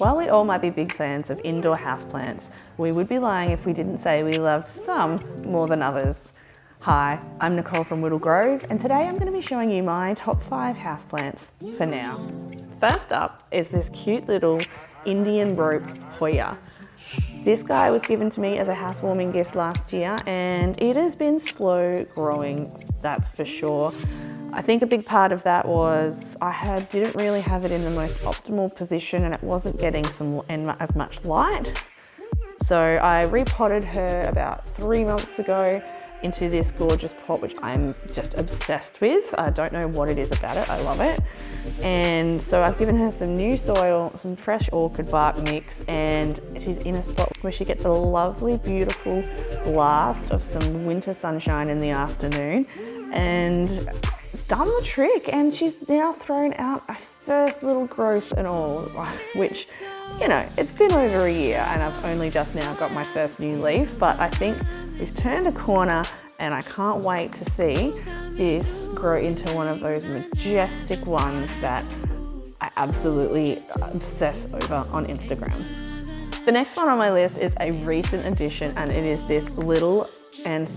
While we all might be big fans of indoor houseplants, we would be lying if we didn't say we loved some more than others. Hi, I'm Nicole from Whittle Grove, and today I'm going to be showing you my top 5 houseplants for now. First up is this cute little Indian rope hoya. This guy was given to me as a housewarming gift last year, and it has been slow growing, that's for sure. I think a big part of that was didn't really have it in the most optimal position, and it wasn't getting as much light. So I repotted her about 3 months ago into this gorgeous pot, which I'm just obsessed with. I don't know what it is about it, I love it. And so I've given her some new soil, some fresh orchid bark mix, and she's in a spot where she gets a lovely, beautiful blast of some winter sunshine in the afternoon. And it's done the trick, and she's now thrown out a first little growth and all, which, you know, it's been over a year and I've only just now got my first new leaf, but I think we've turned a corner and I can't wait to see this grow into one of those majestic ones that I absolutely obsess over on Instagram. The next one on my list is a recent addition, and it is this little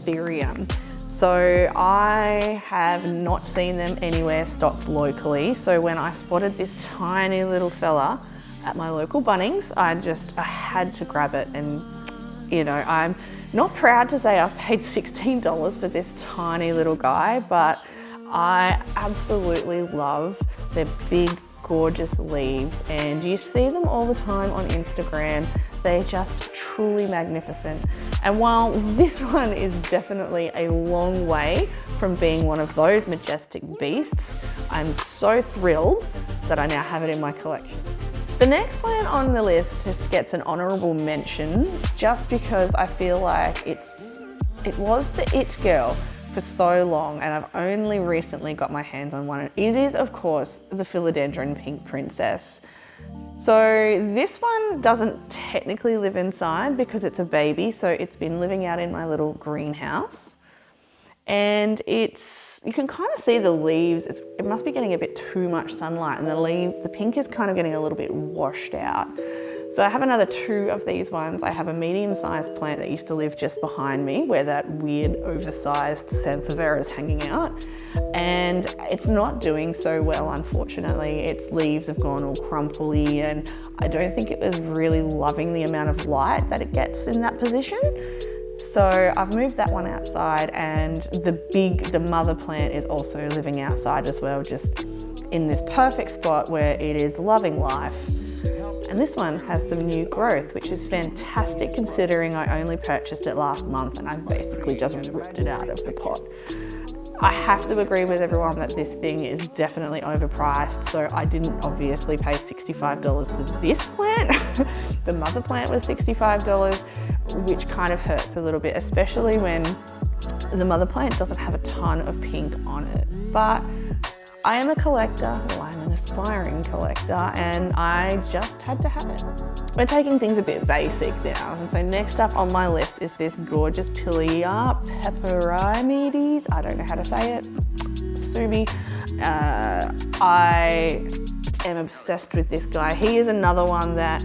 theorem. So I have not seen them anywhere stocked locally. So when I spotted this tiny little fella at my local Bunnings, I had to grab it. And you know, I'm not proud to say I've paid $16 for this tiny little guy, but I absolutely love their big, gorgeous leaves, and you see them all the time on Instagram. They're just truly magnificent. And while this one is definitely a long way from being one of those majestic beasts, I'm so thrilled that I now have it in my collection. The next plant on the list just gets an honourable mention just because I feel like it was the it girl for so long, and I've only recently got my hands on one. It is, of course, the Philodendron Pink Princess. So this one doesn't technically live inside because it's a baby, so it's been living out in my little greenhouse. And you can kind of see the leaves, it must be getting a bit too much sunlight, and the pink is kind of getting a little bit washed out. So I have another 2 of these ones. I have a medium-sized plant that used to live just behind me where that weird oversized sansevieria is hanging out. And it's not doing so well, unfortunately. Its leaves have gone all crumply, and I don't think it was really loving the amount of light that it gets in that position. So I've moved that one outside, and the mother plant is also living outside as well, just in this perfect spot where it is loving life. And this one has some new growth, which is fantastic considering I only purchased it last month and I basically just ripped it out of the pot. I have to agree with everyone that this thing is definitely overpriced, so I didn't obviously pay $65 for this plant. The mother plant was $65, which kind of hurts a little bit, especially when the mother plant doesn't have a ton of pink on it. But I am a collector, well, I'm an aspiring collector, and I just had to have it. We're taking things a bit basic now, and so next up on my list is this gorgeous Pilia peppery meaties. I don't know how to say it. Sue me. I am obsessed with this guy. He is another one that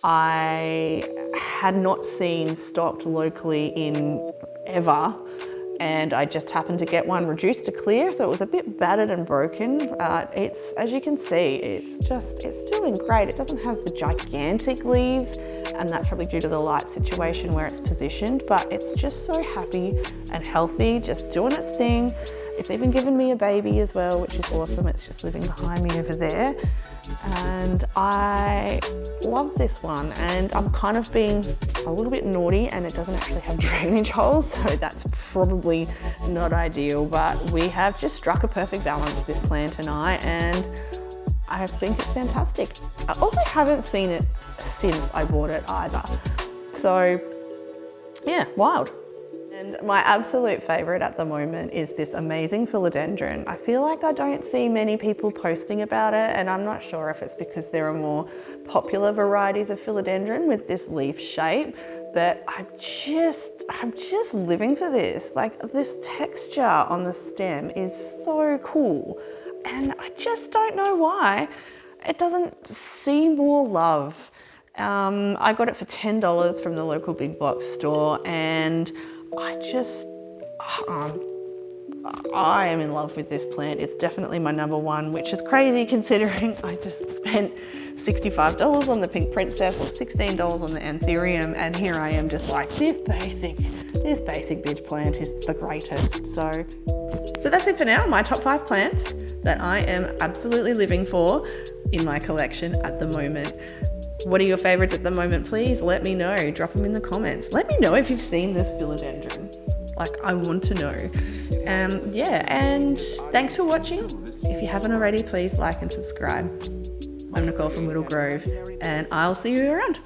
I had not seen stocked locally in ever. And I just happened to get one reduced to clear, so it was a bit battered and broken. It's, as you can see, it's doing great. It doesn't have the gigantic leaves, and that's probably due to the light situation where it's positioned, but it's just so happy and healthy, just doing its thing. It's even given me a baby as well, which is awesome. It's just living behind me over there. And I love this one, and I'm kind of being a little bit naughty, and it doesn't actually have drainage holes, so that's probably not ideal, but we have just struck a perfect balance, this plant and I, and I think it's fantastic. I also haven't seen it since I bought it either. So yeah, wild. And my absolute favourite at the moment is this amazing Philodendron. I feel like I don't see many people posting about it, and I'm not sure if it's because there are more popular varieties of Philodendron with this leaf shape, but I'm just living for this. Like, this texture on the stem is so cool, and I just don't know why. it doesn't see more love. I got it for $10 from the local big box store, and I am in love with this plant. It's definitely my number one, which is crazy considering I just spent $65 on the Pink Princess or $16 on the Anthurium, and here I am just like, this basic bitch plant is the greatest. So that's it for now, my top 5 plants that I am absolutely living for in my collection at the moment. What are your favorites at the moment? Please let me know. Drop them in the comments. Let me know if you've seen this philodendron. Like, I want to know. Yeah, and thanks for watching. If you haven't already, please like and subscribe. I'm Nicole from Whittle Grove, and I'll see you around.